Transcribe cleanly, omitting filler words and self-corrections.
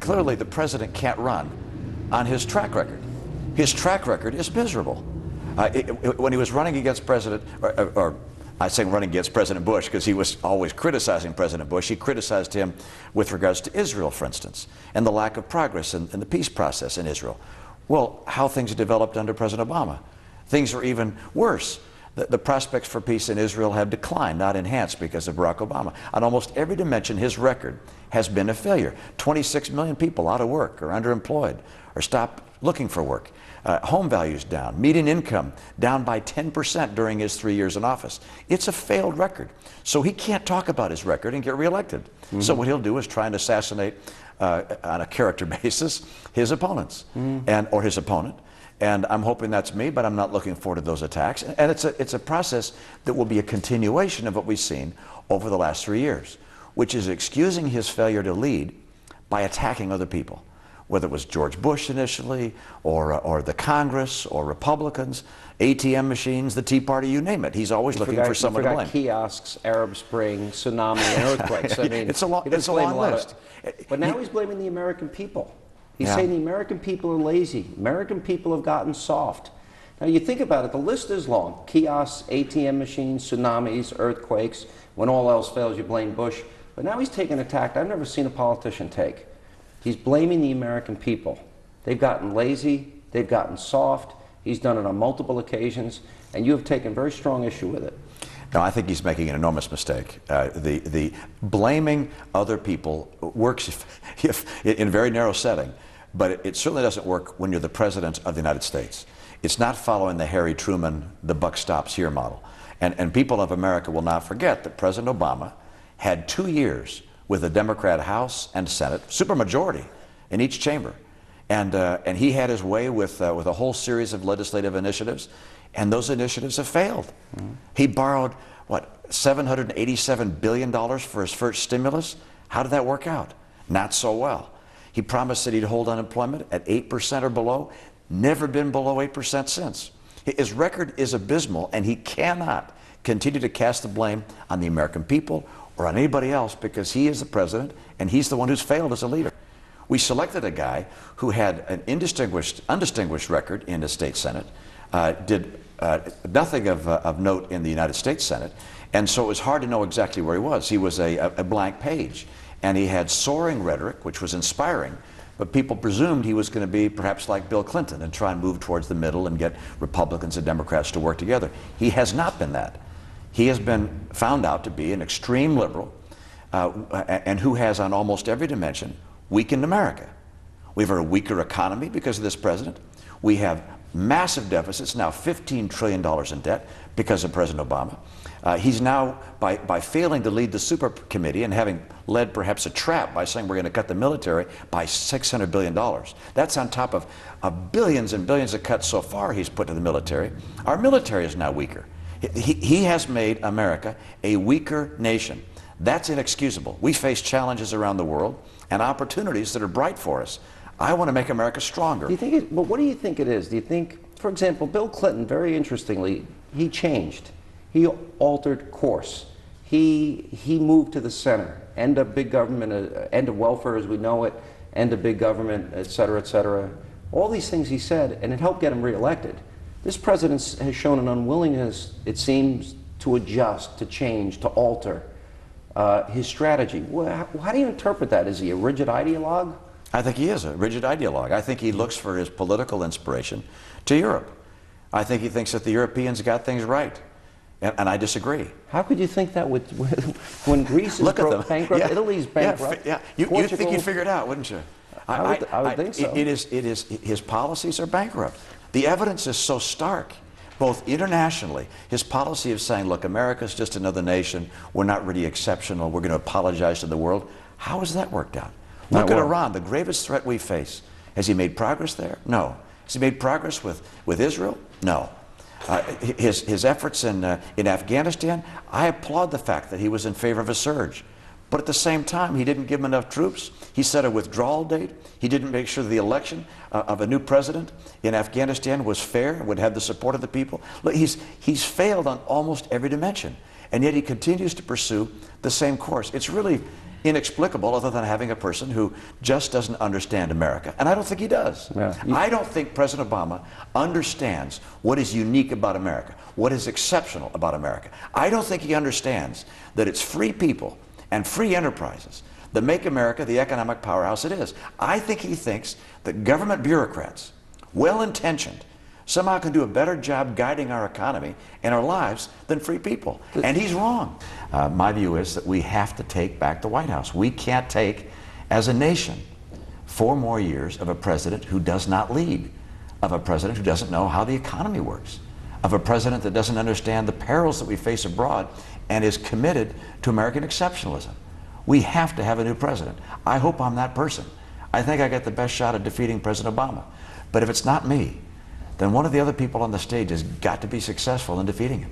clearly the president can't run on his track record. His track record is miserable. When he was running against I say running against President Bush because he was always criticizing President Bush. He criticized him with regards to Israel, for instance, and the lack of progress in the peace process in Israel. Well, how things developed under President Obama. Things are even worse. The prospects for peace in Israel have declined, not enhanced, because of Barack Obama. On almost every dimension, his record has been a failure. 26 million people out of work or underemployed or stopped looking for work. Home values down. Median income down by 10% during his 3 years in office. It's a failed record. So he can't talk about his record and get reelected. Mm-hmm. So what he'll do is try and assassinate, on a character basis, his opponents or his opponent. And I'm hoping that's me, but I'm not looking forward to those attacks. And it's a process that will be a continuation of what we've seen over the last 3 years, which is excusing his failure to lead by attacking other people, whether it was George Bush initially, or the Congress, or Republicans, ATM machines, the Tea Party, you name it. He's always looking for someone to blame. Kiosks, Arab Spring, tsunami, and earthquakes. I mean, it's a long list. But now he's blaming the American people. He's saying the American people are lazy. American people have gotten soft. Now you think about it, the list is long. Kiosks, ATM machines, tsunamis, earthquakes. When all else fails, you blame Bush. But now he's taking a tact I've never seen a politician take. He's blaming the American people. They've gotten lazy, they've gotten soft. He's done it on multiple occasions, and you have taken very strong issue with it. No, I think he's making an enormous mistake. The blaming other people works if in a very narrow setting, but it certainly doesn't work when you're the President of the United States. It's not following the Harry Truman, the buck stops here model. And people of America will not forget that President Obama had 2 years with a Democrat House and Senate, supermajority in each chamber. And he had his way with a whole series of legislative initiatives, and those initiatives have failed. Mm-hmm. He borrowed, what, $787 billion for his first stimulus? How did that work out? Not so well. He promised that he'd hold unemployment at 8% or below. Never been below 8% since. His record is abysmal, and he cannot continue to cast the blame on the American people or on anybody else, because he is the president and he's the one who's failed as a leader. We selected a guy who had an undistinguished record in the state Senate, did nothing of note in the United States Senate, and so it was hard to know exactly where he was. He was a blank page, and he had soaring rhetoric, which was inspiring, but people presumed he was going to be perhaps like Bill Clinton and try and move towards the middle and get Republicans and Democrats to work together. He has not been that. He has been found out to be an extreme liberal and who has, on almost every dimension, weakened America. We have a weaker economy because of this president. We have massive deficits, now $15 trillion in debt because of President Obama. He's now, by failing to lead the super committee and having led perhaps a trap by saying we're going to cut the military by $600 billion. That's on top of billions and billions of cuts so far he's put to the military. Our military is now weaker. He has made America a weaker nation. That's inexcusable. We face challenges around the world and opportunities that are bright for us. I want to make America stronger. Do you think but what do you think it is? Do you think, for example, Bill Clinton, very interestingly, he changed. He altered course. He moved to the center. End of big government, end of welfare as we know it, end of big government, et cetera, et cetera. All these things he said, and it helped get him reelected. This president has shown an unwillingness, it seems, to adjust, to change, to alter his strategy. How do you interpret that? Is he a rigid ideologue? I think he is a rigid ideologue. I think he looks for his political inspiration to Europe. I think he thinks that the Europeans got things right, and I disagree. How could you think that when Greece is bankrupt, yeah. Italy's bankrupt? Yeah. You think you'd figure it out, wouldn't you? I would think so. His policies are bankrupt. The evidence is so stark, both internationally. His policy of saying, look, America's just another nation, we're not really exceptional, we're going to apologize to the world. How has that worked out? Look at Iran, the gravest threat we face. Has he made progress there? No. Has he made progress with Israel? No. His efforts in Afghanistan, I applaud the fact that he was in favor of a surge. But at the same time, he didn't give him enough troops. He set a withdrawal date. He didn't make sure the election of a new president in Afghanistan was fair and would have the support of the people. Look, he's failed on almost every dimension, and yet he continues to pursue the same course. It's really inexplicable other than having a person who just doesn't understand America. And I don't think he does. Yeah. I don't think President Obama understands what is unique about America, what is exceptional about America. I don't think he understands that it's free people and free enterprises that make America the economic powerhouse it is. I think he thinks that government bureaucrats, well-intentioned, somehow can do a better job guiding our economy and our lives than free people. And he's wrong. My view is that we have to take back the White House. We can't take, as a nation, 4 more years of a president who does not lead, of a president who doesn't know how the economy works, of a president that doesn't understand the perils that we face abroad and is committed to American exceptionalism. We have to have a new president. I hope I'm that person. I think I got the best shot at defeating President Obama. But if it's not me, then one of the other people on the stage has got to be successful in defeating him.